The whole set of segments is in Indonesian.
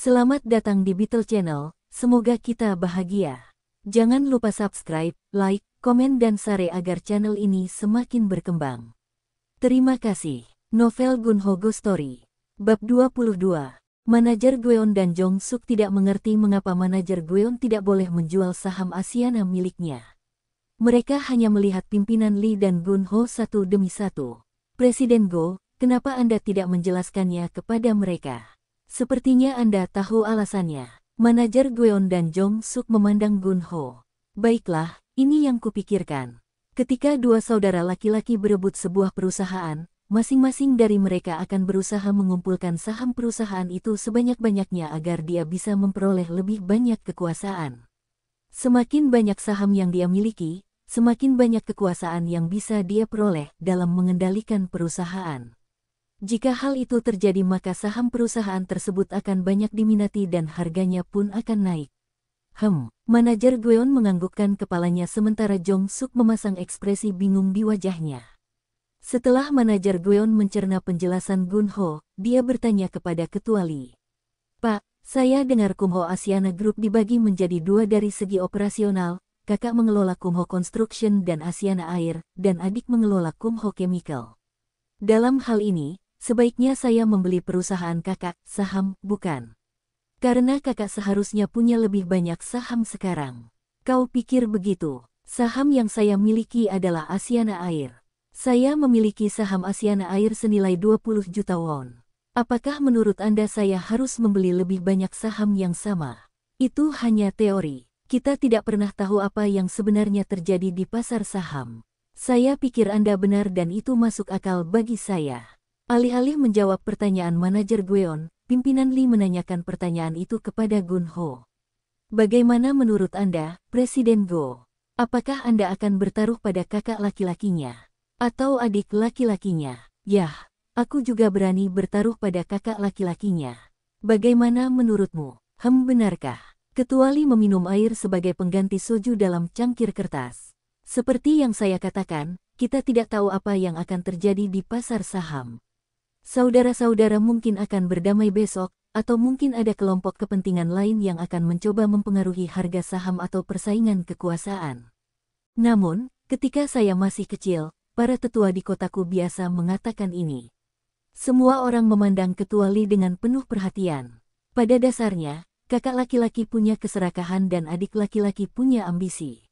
Selamat datang di Beetle Channel, semoga kita bahagia. Jangan lupa subscribe, like, komen dan share agar channel ini semakin berkembang. Terima kasih. Novel Gunho Ghost Story. Bab 22. Manajer Gweon dan Jong Suk tidak mengerti mengapa manajer Gweon tidak boleh menjual saham Asiana miliknya. Mereka hanya melihat pimpinan Lee dan Gunho satu demi satu. Presiden Go, kenapa Anda tidak menjelaskannya kepada mereka? Sepertinya Anda tahu alasannya. Manajer Gweon dan Jong Suk memandang Gunho. Baiklah, ini yang kupikirkan. Ketika dua saudara laki-laki berebut sebuah perusahaan, masing-masing dari mereka akan berusaha mengumpulkan saham perusahaan itu sebanyak-banyaknya agar dia bisa memperoleh lebih banyak kekuasaan. Semakin banyak saham yang dia miliki, semakin banyak kekuasaan yang bisa dia peroleh dalam mengendalikan perusahaan. Jika hal itu terjadi maka saham perusahaan tersebut akan banyak diminati dan harganya pun akan naik. Manajer Gweon menganggukkan kepalanya sementara Jong Suk memasang ekspresi bingung di wajahnya. Setelah manajer Gweon mencerna penjelasan Gunho, dia bertanya kepada Ketua Lee. Pak, saya dengar Kumho Asiana Group dibagi menjadi dua dari segi operasional, kakak mengelola Kumho Construction dan Asiana Air, dan adik mengelola Kumho Chemical. Dalam hal ini, sebaiknya saya membeli perusahaan kakak, saham, bukan? Karena kakak seharusnya punya lebih banyak saham sekarang. Kau pikir begitu? Saham yang saya miliki adalah Asiana Air. Saya memiliki saham Asiana Air senilai 20 juta won. Apakah menurut Anda saya harus membeli lebih banyak saham yang sama? Itu hanya teori. Kita tidak pernah tahu apa yang sebenarnya terjadi di pasar saham. Saya pikir Anda benar dan itu masuk akal bagi saya. Alih-alih menjawab pertanyaan manajer Gweon, pimpinan Lee menanyakan pertanyaan itu kepada Gunho. Bagaimana menurut Anda, Presiden Go? Apakah Anda akan bertaruh pada kakak laki-lakinya? Atau adik laki-lakinya? Yah, aku juga berani bertaruh pada kakak laki-lakinya. Bagaimana menurutmu? Benarkah? Ketua Lee meminum air sebagai pengganti soju dalam cangkir kertas. Seperti yang saya katakan, kita tidak tahu apa yang akan terjadi di pasar saham. Saudara-saudara mungkin akan berdamai besok, atau mungkin ada kelompok kepentingan lain yang akan mencoba mempengaruhi harga saham atau persaingan kekuasaan. Namun, ketika saya masih kecil, para tetua di kotaku biasa mengatakan ini. Semua orang memandang Ketua Lee dengan penuh perhatian. Pada dasarnya, kakak laki-laki punya keserakahan dan adik laki-laki punya ambisi.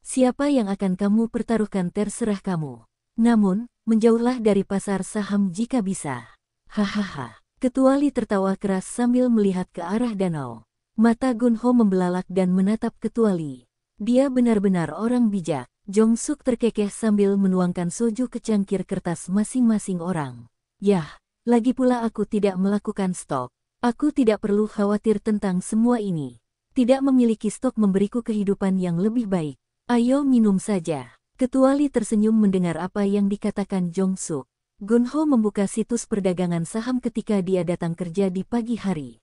Siapa yang akan kamu pertaruhkan terserah kamu. Namun, menjauhlah dari pasar saham jika bisa. Hahaha. Ketua Lee tertawa keras sambil melihat ke arah danau. Mata Gunho membelalak dan menatap Ketua Lee. Dia benar-benar orang bijak. Jong Suk terkekeh sambil menuangkan soju ke cangkir kertas masing-masing orang. Yah, lagi pula aku tidak melakukan stok. Aku tidak perlu khawatir tentang semua ini. Tidak memiliki stok memberiku kehidupan yang lebih baik. Ayo minum saja. Ketua Lee tersenyum mendengar apa yang dikatakan Jong Suk. Gunho membuka situs perdagangan saham ketika dia datang kerja di pagi hari.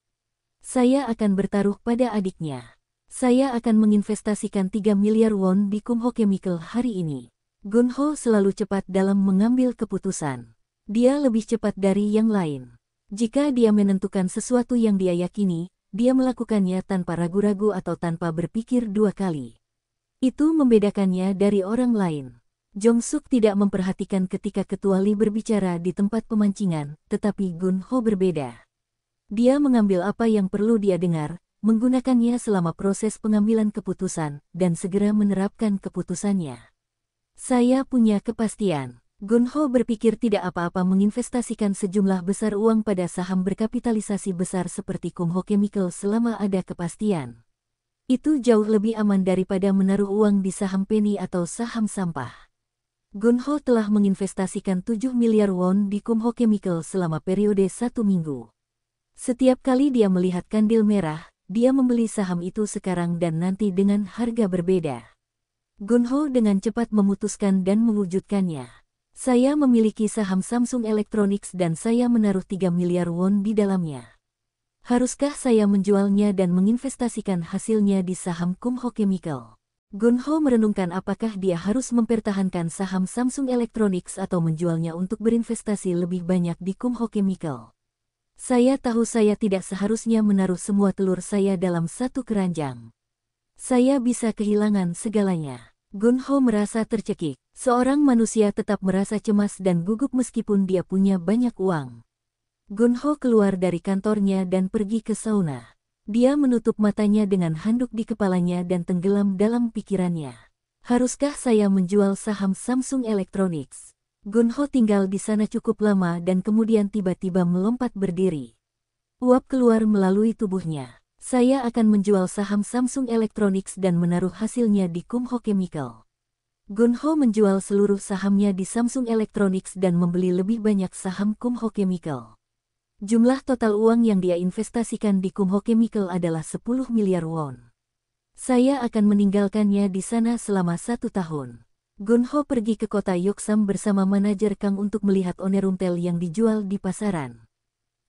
Saya akan bertaruh pada adiknya. Saya akan menginvestasikan 3 miliar won di Kumho Chemical hari ini. Gunho selalu cepat dalam mengambil keputusan. Dia lebih cepat dari yang lain. Jika dia menentukan sesuatu yang dia yakini, dia melakukannya tanpa ragu-ragu atau tanpa berpikir dua kali. Itu membedakannya dari orang lain. Jong Suk tidak memperhatikan ketika Ketua Lee berbicara di tempat pemancingan, tetapi Gunho berbeda. Dia mengambil apa yang perlu dia dengar, menggunakannya selama proses pengambilan keputusan, dan segera menerapkan keputusannya. Saya punya kepastian. Gunho berpikir tidak apa-apa menginvestasikan sejumlah besar uang pada saham berkapitalisasi besar seperti Kumho Chemical selama ada kepastian. Itu jauh lebih aman daripada menaruh uang di saham penny atau saham sampah. Gunho telah menginvestasikan 7 miliar won di Kumho Chemical selama periode 1 minggu. Setiap kali dia melihat kandil merah, dia membeli saham itu sekarang dan nanti dengan harga berbeda. Gunho dengan cepat memutuskan dan mewujudkannya. Saya memiliki saham Samsung Electronics dan saya menaruh 3 miliar won di dalamnya. Haruskah saya menjualnya dan menginvestasikan hasilnya di saham Kumho Chemical? Gunho merenungkan apakah dia harus mempertahankan saham Samsung Electronics atau menjualnya untuk berinvestasi lebih banyak di Kumho Chemical. Saya tahu saya tidak seharusnya menaruh semua telur saya dalam satu keranjang. Saya bisa kehilangan segalanya. Gunho merasa tercekik. Seorang manusia tetap merasa cemas dan gugup meskipun dia punya banyak uang. Gunho keluar dari kantornya dan pergi ke sauna. Dia menutup matanya dengan handuk di kepalanya dan tenggelam dalam pikirannya. Haruskah saya menjual saham Samsung Electronics? Gunho tinggal di sana cukup lama dan kemudian tiba-tiba melompat berdiri. Uap keluar melalui tubuhnya. Saya akan menjual saham Samsung Electronics dan menaruh hasilnya di Kumho Chemical. Gunho menjual seluruh sahamnya di Samsung Electronics dan membeli lebih banyak saham Kumho Chemical. Jumlah total uang yang dia investasikan di Kumho Chemical adalah 10 miliar won. Saya akan meninggalkannya di sana selama 1 tahun. Gunho pergi ke kota Yoksam bersama manajer Kang untuk melihat Onerumtel yang dijual di pasaran.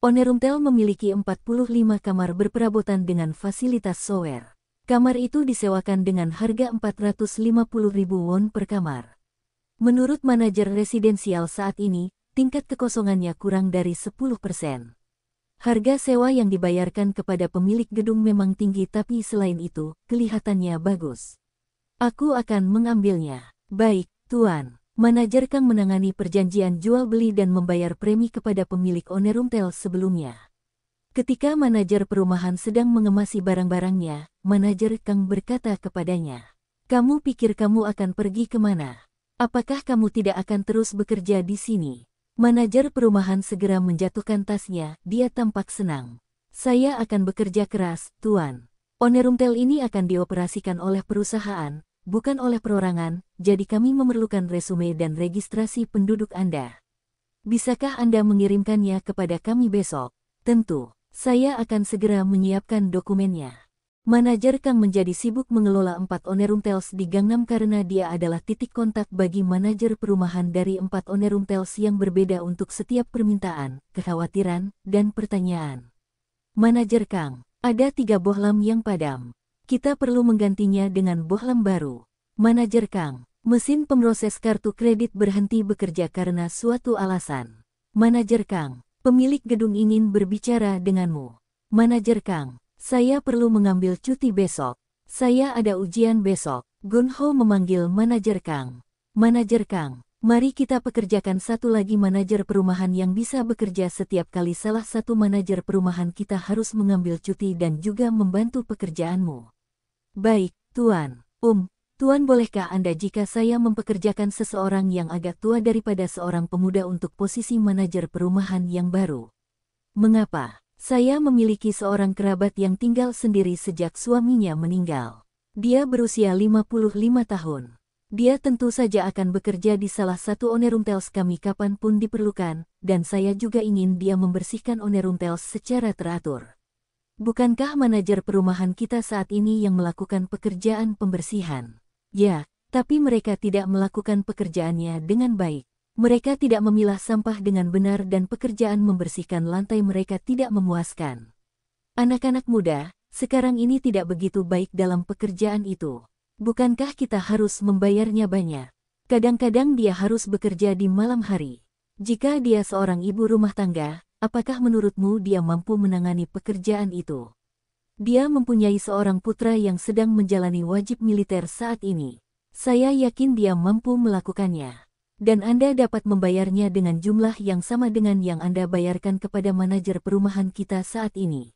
Onerumtel memiliki 45 kamar berperabotan dengan fasilitas shower. Kamar itu disewakan dengan harga 450.000 won per kamar. Menurut manajer residensial saat ini, tingkat kekosongannya kurang dari 10%. Harga sewa yang dibayarkan kepada pemilik gedung memang tinggi tapi selain itu, kelihatannya bagus. Aku akan mengambilnya. Baik, Tuan. Manajer Kang menangani perjanjian jual beli dan membayar premi kepada pemilik Onerumtel sebelumnya. Ketika manajer perumahan sedang mengemasi barang-barangnya, manajer Kang berkata kepadanya, "Kamu pikir kamu akan pergi kemana? Apakah kamu tidak akan terus bekerja di sini?" Manajer perumahan segera menjatuhkan tasnya, dia tampak senang. "Saya akan bekerja keras, Tuan. Onerumtel ini akan dioperasikan oleh perusahaan, bukan oleh perorangan, jadi kami memerlukan resume dan registrasi penduduk Anda. Bisakah Anda mengirimkannya kepada kami besok?" "Tentu, saya akan segera menyiapkan dokumennya." Manajer Kang menjadi sibuk mengelola 4 Onerumtels di Gangnam karena dia adalah titik kontak bagi manajer perumahan dari 4 Onerumtels yang berbeda untuk setiap permintaan, kekhawatiran, dan pertanyaan. "Manajer Kang, ada 3 bohlam yang padam. Kita perlu menggantinya dengan bohlam baru." "Manajer Kang, mesin pemroses kartu kredit berhenti bekerja karena suatu alasan." "Manajer Kang, pemilik gedung ingin berbicara denganmu." "Manajer Kang, saya perlu mengambil cuti besok. Saya ada ujian besok." Gunho memanggil manajer Kang. "Manajer Kang, mari kita pekerjakan satu lagi manajer perumahan yang bisa bekerja setiap kali salah satu manajer perumahan kita harus mengambil cuti dan juga membantu pekerjaanmu." "Baik, Tuan. Tuan bolehkah Anda jika saya mempekerjakan seseorang yang agak tua daripada seorang pemuda untuk posisi manajer perumahan yang baru?" "Mengapa? Saya memiliki seorang kerabat yang tinggal sendiri sejak suaminya meninggal. Dia berusia 55 tahun. Dia tentu saja akan bekerja di salah satu Onerumtels kami kapanpun diperlukan, dan saya juga ingin dia membersihkan Onerumtels secara teratur." "Bukankah manajer perumahan kita saat ini yang melakukan pekerjaan pembersihan?" "Ya, tapi mereka tidak melakukan pekerjaannya dengan baik. Mereka tidak memilah sampah dengan benar dan pekerjaan membersihkan lantai mereka tidak memuaskan. Anak-anak muda, sekarang ini tidak begitu baik dalam pekerjaan itu. Bukankah kita harus membayarnya banyak? Kadang-kadang dia harus bekerja di malam hari. Jika dia seorang ibu rumah tangga, apakah menurutmu dia mampu menangani pekerjaan itu? Dia mempunyai seorang putra yang sedang menjalani wajib militer saat ini. Saya yakin dia mampu melakukannya. Dan Anda dapat membayarnya dengan jumlah yang sama dengan yang Anda bayarkan kepada manajer perumahan kita saat ini."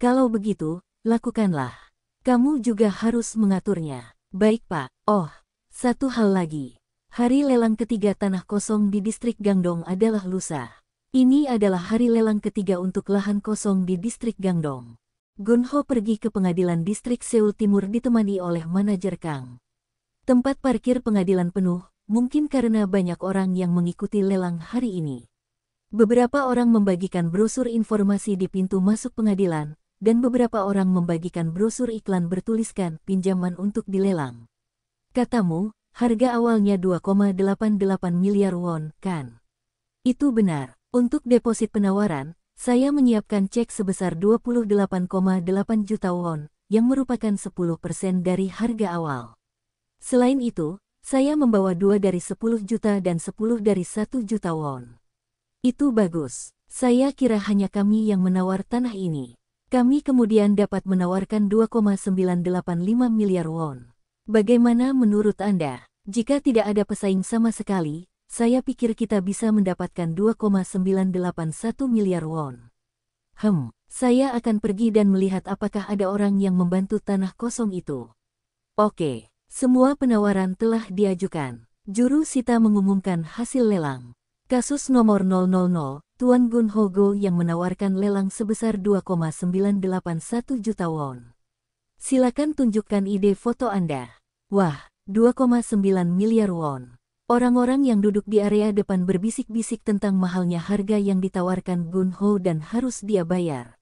Kalau begitu, lakukanlah. Kamu juga harus mengaturnya." "Baik Pak." "Oh, satu hal lagi. Hari lelang ketiga tanah kosong di distrik Gangdong adalah lusa. Ini adalah hari lelang ketiga untuk lahan kosong di distrik Gangdong." Gunho pergi ke pengadilan distrik Seoul Timur ditemani oleh manajer Kang. Tempat parkir pengadilan penuh, mungkin karena banyak orang yang mengikuti lelang hari ini. Beberapa orang membagikan brosur informasi di pintu masuk pengadilan, dan beberapa orang membagikan brosur iklan bertuliskan pinjaman untuk dilelang. "Katamu, harga awalnya 2,88 miliar won, kan?" "Itu benar. Untuk deposit penawaran, saya menyiapkan cek sebesar 28,8 juta won, yang merupakan 10% dari harga awal. Selain itu, saya membawa 2 dari 10 juta dan 10 dari 1 juta won." Itu bagus. Saya kira hanya kami yang menawar tanah ini. Kami kemudian dapat menawarkan 2,985 miliar won. Bagaimana menurut Anda? Jika tidak ada pesaing sama sekali, saya pikir kita bisa mendapatkan 2,981 miliar won. Saya akan pergi dan melihat apakah ada orang yang membantu tanah kosong itu. Oke, semua penawaran telah diajukan. Juru sita mengumumkan hasil lelang. Kasus nomor 000, Tuan Gun Ho Go yang menawarkan lelang sebesar 2,981 juta won. Silakan tunjukkan ide foto Anda. Wah, 2,9 miliar won. Orang-orang yang duduk di area depan berbisik-bisik tentang mahalnya harga yang ditawarkan Gun Ho dan harus dia bayar.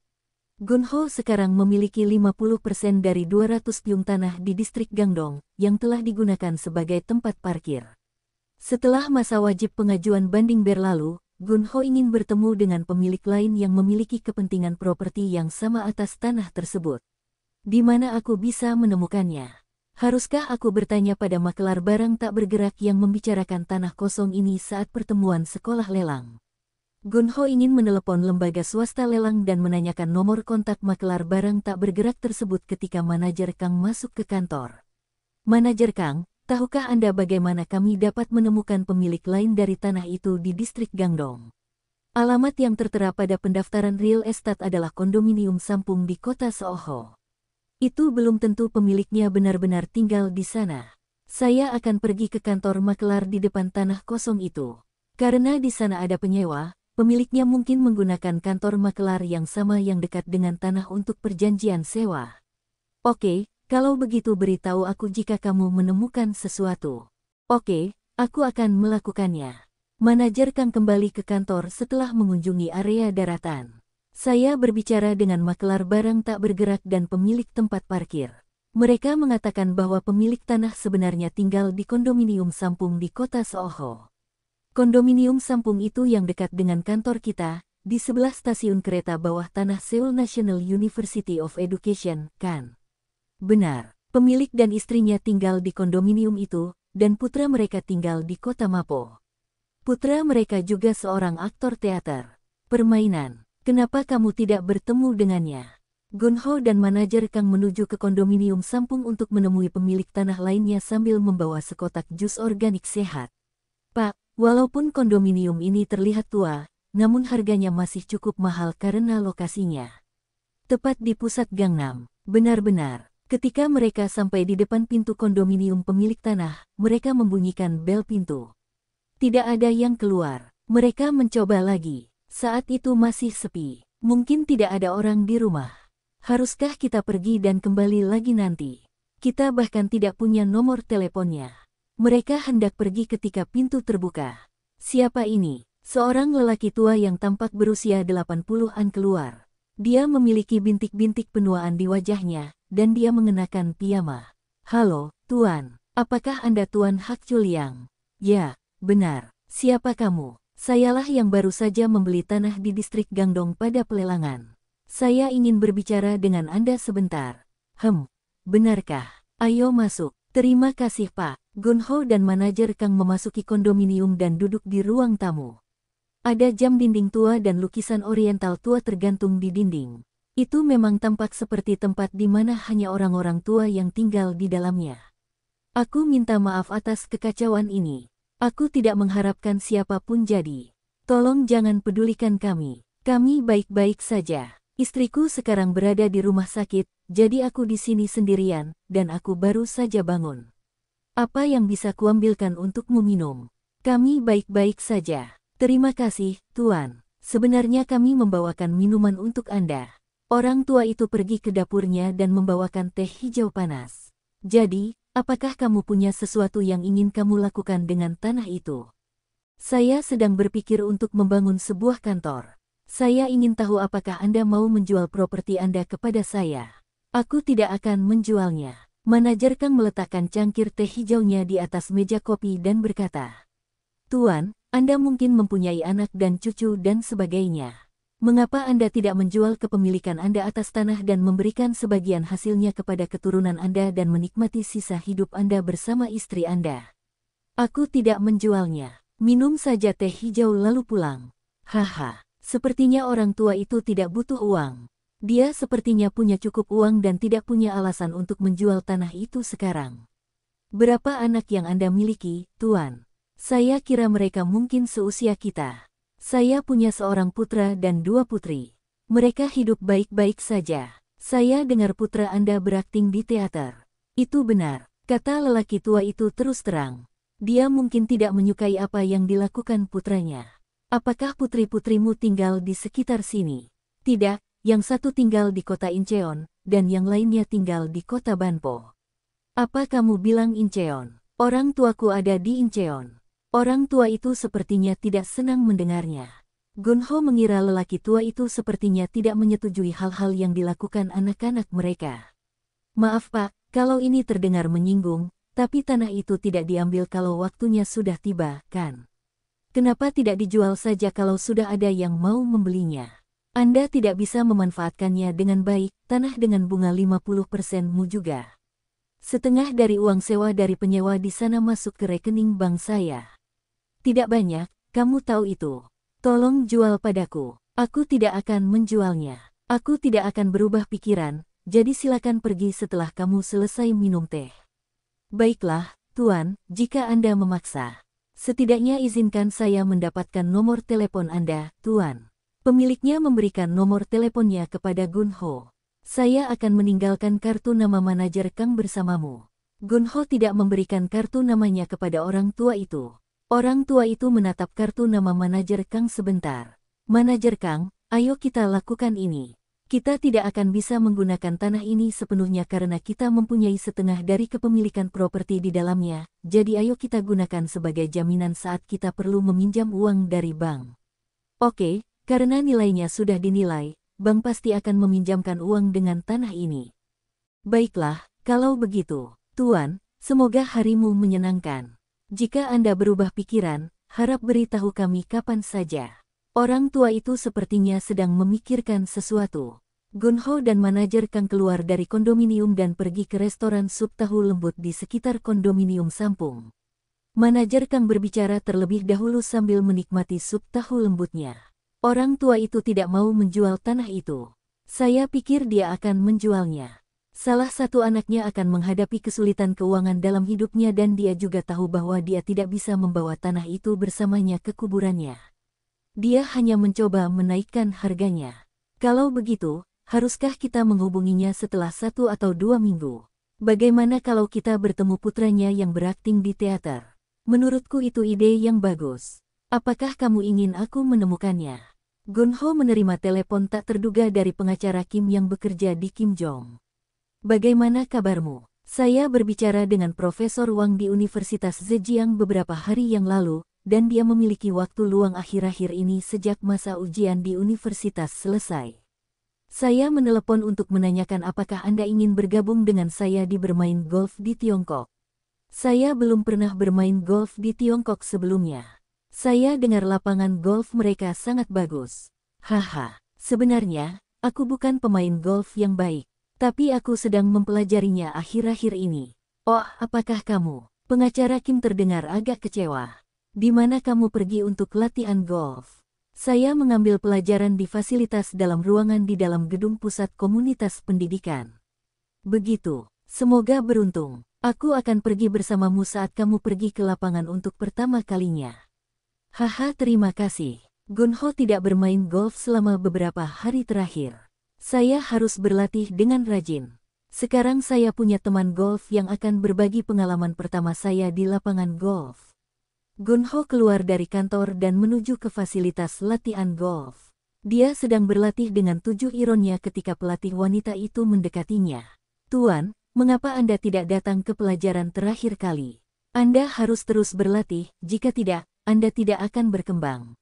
Gun Ho sekarang memiliki 50% dari 200 piung tanah di distrik Gangdong yang telah digunakan sebagai tempat parkir. Setelah masa wajib pengajuan banding berlalu, Gun Ho ingin bertemu dengan pemilik lain yang memiliki kepentingan properti yang sama atas tanah tersebut. Di mana aku bisa menemukannya? Haruskah aku bertanya pada makelar barang tak bergerak yang membicarakan tanah kosong ini saat pertemuan sekolah lelang? Gun Ho ingin menelepon lembaga swasta lelang dan menanyakan nomor kontak makelar barang tak bergerak tersebut ketika manajer Kang masuk ke kantor. Manajer Kang, tahukah Anda bagaimana kami dapat menemukan pemilik lain dari tanah itu di distrik Gangdong? Alamat yang tertera pada pendaftaran real estate adalah kondominium Sampung di kota Seoho. Itu belum tentu pemiliknya benar-benar tinggal di sana. Saya akan pergi ke kantor makelar di depan tanah kosong itu. Karena di sana ada penyewa, pemiliknya mungkin menggunakan kantor makelar yang sama yang dekat dengan tanah untuk perjanjian sewa. Oke, kalau begitu beritahu aku jika kamu menemukan sesuatu. Oke, aku akan melakukannya. Manajer Kang kembali ke kantor setelah mengunjungi area daratan. Saya berbicara dengan makelar barang tak bergerak dan pemilik tempat parkir. Mereka mengatakan bahwa pemilik tanah sebenarnya tinggal di kondominium Sampung di kota Seoho. Kondominium Sampung itu yang dekat dengan kantor kita, di sebelah stasiun kereta bawah tanah Seoul National University of Education, kan? Benar, pemilik dan istrinya tinggal di kondominium itu, dan putra mereka tinggal di kota Mapo. Putra mereka juga seorang aktor teater. Permainan. Kenapa kamu tidak bertemu dengannya? Gun Ho dan manajer Kang menuju ke kondominium Sampung untuk menemui pemilik tanah lainnya sambil membawa sekotak jus organik sehat. Pak, walaupun kondominium ini terlihat tua, namun harganya masih cukup mahal karena lokasinya tepat di pusat Gangnam. Benar-benar, ketika mereka sampai di depan pintu kondominium pemilik tanah, mereka membunyikan bel pintu. Tidak ada yang keluar. Mereka mencoba lagi. Saat itu masih sepi. Mungkin tidak ada orang di rumah. Haruskah kita pergi dan kembali lagi nanti? Kita bahkan tidak punya nomor teleponnya. Mereka hendak pergi ketika pintu terbuka. Siapa ini? Seorang lelaki tua yang tampak berusia 80-an keluar. Dia memiliki bintik-bintik penuaan di wajahnya, dan dia mengenakan piyama. Halo, Tuan. Apakah Anda Tuan Hak Chuliang? Ya, benar. Siapa kamu? Sayalah yang baru saja membeli tanah di distrik Gangdong pada pelelangan. Saya ingin berbicara dengan Anda sebentar. Benarkah? Ayo masuk. Terima kasih Pak. Gun Ho dan manajer Kang memasuki kondominium dan duduk di ruang tamu. Ada jam dinding tua dan lukisan oriental tua tergantung di dinding. Itu memang tampak seperti tempat di mana hanya orang-orang tua yang tinggal di dalamnya. Aku minta maaf atas kekacauan ini. Aku tidak mengharapkan siapapun jadi. Tolong jangan pedulikan kami. Kami baik-baik saja. Istriku sekarang berada di rumah sakit, jadi aku di sini sendirian, dan aku baru saja bangun. Apa yang bisa kuambilkan untukmu minum? Kami baik-baik saja. Terima kasih, Tuan. Sebenarnya kami membawakan minuman untuk Anda. Orang tua itu pergi ke dapurnya dan membawakan teh hijau panas. Jadi, apakah kamu punya sesuatu yang ingin kamu lakukan dengan tanah itu? Saya sedang berpikir untuk membangun sebuah kantor. Saya ingin tahu apakah Anda mau menjual properti Anda kepada saya. Aku tidak akan menjualnya. Manajer Kang meletakkan cangkir teh hijaunya di atas meja kopi dan berkata, Tuan, Anda mungkin mempunyai anak dan cucu dan sebagainya. Mengapa Anda tidak menjual kepemilikan Anda atas tanah dan memberikan sebagian hasilnya kepada keturunan Anda dan menikmati sisa hidup Anda bersama istri Anda? Aku tidak menjualnya. Minum saja teh hijau lalu pulang. Haha, sepertinya orang tua itu tidak butuh uang. Dia sepertinya punya cukup uang dan tidak punya alasan untuk menjual tanah itu sekarang. Berapa anak yang Anda miliki, Tuan? Saya kira mereka mungkin seusia kita. Saya punya seorang putra dan 2 putri. Mereka hidup baik-baik saja. Saya dengar putra Anda berakting di teater. Itu benar, kata lelaki tua itu terus terang. Dia mungkin tidak menyukai apa yang dilakukan putranya. Apakah putri-putrimu tinggal di sekitar sini? Tidak, yang satu tinggal di kota Incheon, dan yang lainnya tinggal di kota Banpo. Apa kamu bilang Incheon? Orang tuaku ada di Incheon. Orang tua itu sepertinya tidak senang mendengarnya. Gunho mengira lelaki tua itu sepertinya tidak menyetujui hal-hal yang dilakukan anak-anak mereka. Maaf Pak, kalau ini terdengar menyinggung, tapi tanah itu tidak diambil kalau waktunya sudah tiba, kan? Kenapa tidak dijual saja kalau sudah ada yang mau membelinya? Anda tidak bisa memanfaatkannya dengan baik, tanah dengan bunga 50%-mu juga. Setengah dari uang sewa dari penyewa di sana masuk ke rekening bank saya. Tidak banyak, kamu tahu itu. Tolong jual padaku. Aku tidak akan menjualnya. Aku tidak akan berubah pikiran, jadi silakan pergi setelah kamu selesai minum teh. Baiklah, Tuan, jika Anda memaksa. Setidaknya izinkan saya mendapatkan nomor telepon Anda, Tuan. Pemiliknya memberikan nomor teleponnya kepada Gunho. Saya akan meninggalkan kartu nama manajer Kang bersamamu. Gunho tidak memberikan kartu namanya kepada orang tua itu. Orang tua itu menatap kartu nama manajer Kang sebentar. Manajer Kang, ayo kita lakukan ini. Kita tidak akan bisa menggunakan tanah ini sepenuhnya karena kita mempunyai setengah dari kepemilikan properti di dalamnya, jadi ayo kita gunakan sebagai jaminan saat kita perlu meminjam uang dari bank. Oke, karena nilainya sudah dinilai, bank pasti akan meminjamkan uang dengan tanah ini. Baiklah, kalau begitu, Tuan, semoga harimu menyenangkan. Jika Anda berubah pikiran, harap beritahu kami kapan saja. Orang tua itu sepertinya sedang memikirkan sesuatu. Gunho dan manajer Kang keluar dari kondominium dan pergi ke restoran sup tahu lembut di sekitar kondominium Sampung. Manajer Kang berbicara terlebih dahulu sambil menikmati sup tahu lembutnya. Orang tua itu tidak mau menjual tanah itu. Saya pikir dia akan menjualnya. Salah satu anaknya akan menghadapi kesulitan keuangan dalam hidupnya dan dia juga tahu bahwa dia tidak bisa membawa tanah itu bersamanya ke kuburannya. Dia hanya mencoba menaikkan harganya. Kalau begitu, haruskah kita menghubunginya setelah 1 atau 2 minggu? Bagaimana kalau kita bertemu putranya yang berakting di teater? Menurutku itu ide yang bagus. Apakah kamu ingin aku menemukannya? Gunho menerima telepon tak terduga dari pengacara Kim yang bekerja di Kim Jong. Bagaimana kabarmu? Saya berbicara dengan Profesor Wang di Universitas Zhejiang beberapa hari yang lalu, dan dia memiliki waktu luang akhir-akhir ini sejak masa ujian di universitas selesai. Saya menelepon untuk menanyakan apakah Anda ingin bergabung dengan saya di bermain golf di Tiongkok. Saya belum pernah bermain golf di Tiongkok sebelumnya. Saya dengar lapangan golf mereka sangat bagus. Haha, sebenarnya, aku bukan pemain golf yang baik, tapi aku sedang mempelajarinya akhir-akhir ini. Oh, apakah kamu? Pengacara Kim terdengar agak kecewa. Di mana kamu pergi untuk latihan golf? Saya mengambil pelajaran di fasilitas dalam ruangan di dalam gedung pusat komunitas pendidikan. Begitu, semoga beruntung. Aku akan pergi bersamamu saat kamu pergi ke lapangan untuk pertama kalinya. Haha, terima kasih. Gunho tidak bermain golf selama beberapa hari terakhir. Saya harus berlatih dengan rajin. Sekarang saya punya teman golf yang akan berbagi pengalaman pertama saya di lapangan golf. Gunho keluar dari kantor dan menuju ke fasilitas latihan golf. Dia sedang berlatih dengan 7 ironnya ketika pelatih wanita itu mendekatinya. Tuan, mengapa Anda tidak datang ke pelajaran terakhir kali? Anda harus terus berlatih, jika tidak, Anda tidak akan berkembang.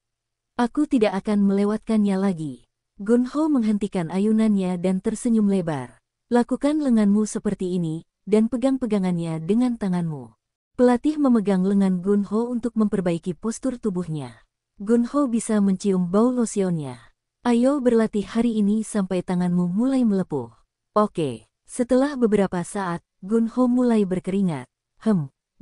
Aku tidak akan melewatkannya lagi. Gunho menghentikan ayunannya dan tersenyum lebar. Lakukan lenganmu seperti ini, dan pegang-pegangannya dengan tanganmu. Pelatih memegang lengan Gunho untuk memperbaiki postur tubuhnya. Gunho bisa mencium bau losionnya. Ayo berlatih hari ini sampai tanganmu mulai melepuh. Oke, setelah beberapa saat, Gunho mulai berkeringat.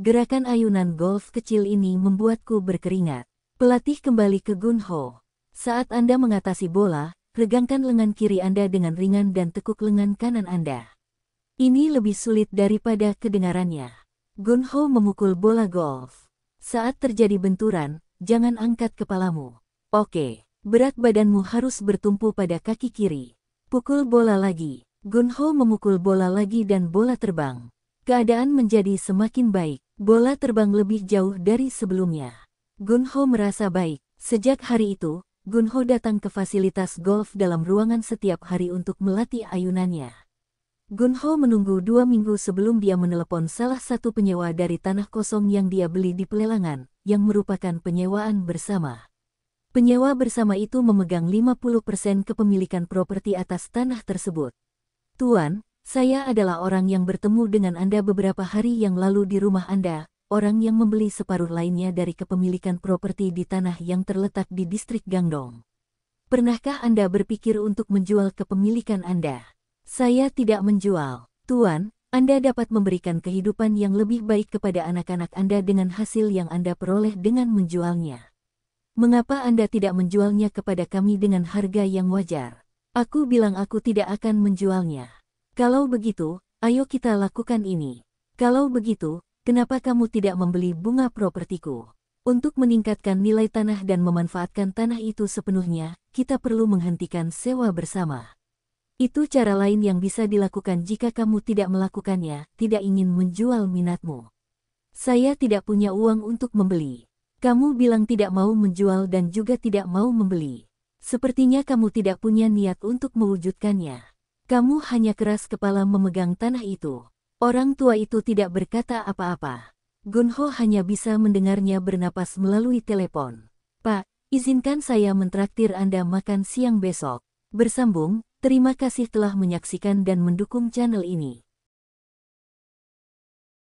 Gerakan ayunan golf kecil ini membuatku berkeringat. Pelatih kembali ke Gunho. Saat Anda mengatasi bola, regangkan lengan kiri Anda dengan ringan dan tekuk lengan kanan Anda. Ini lebih sulit daripada kedengarannya. Gunho memukul bola golf. Saat terjadi benturan, jangan angkat kepalamu. Oke, berat badanmu harus bertumpu pada kaki kiri. Pukul bola lagi. Gunho memukul bola lagi dan bola terbang. Keadaan menjadi semakin baik. Bola terbang lebih jauh dari sebelumnya. Gunho merasa baik. Sejak hari itu, Gunho datang ke fasilitas golf dalam ruangan setiap hari untuk melatih ayunannya. Gunho menunggu 2 minggu sebelum dia menelepon salah satu penyewa dari tanah kosong yang dia beli di pelelangan, yang merupakan penyewaan bersama. Penyewa bersama itu memegang 50% kepemilikan properti atas tanah tersebut. Tuan, saya adalah orang yang bertemu dengan Anda beberapa hari yang lalu di rumah Anda, orang yang membeli separuh lainnya dari kepemilikan properti di tanah yang terletak di distrik Gangdong. Pernahkah Anda berpikir untuk menjual kepemilikan Anda? Saya tidak menjual. Tuan, Anda dapat memberikan kehidupan yang lebih baik kepada anak-anak Anda dengan hasil yang Anda peroleh dengan menjualnya. Mengapa Anda tidak menjualnya kepada kami dengan harga yang wajar? Aku bilang aku tidak akan menjualnya. Kalau begitu, ayo kita lakukan ini. Kalau begitu, kenapa kamu tidak membeli bunga propertiku? Untuk meningkatkan nilai tanah dan memanfaatkan tanah itu sepenuhnya, kita perlu menghentikan sewa bersama. Itu cara lain yang bisa dilakukan jika kamu tidak melakukannya, tidak ingin menjual minatmu. Saya tidak punya uang untuk membeli. Kamu bilang tidak mau menjual dan juga tidak mau membeli. Sepertinya kamu tidak punya niat untuk mewujudkannya. Kamu hanya keras kepala memegang tanah itu. Orang tua itu tidak berkata apa-apa. Gunho hanya bisa mendengarnya bernapas melalui telepon. Pak, izinkan saya mentraktir Anda makan siang besok. Bersambung, terima kasih telah menyaksikan dan mendukung channel ini.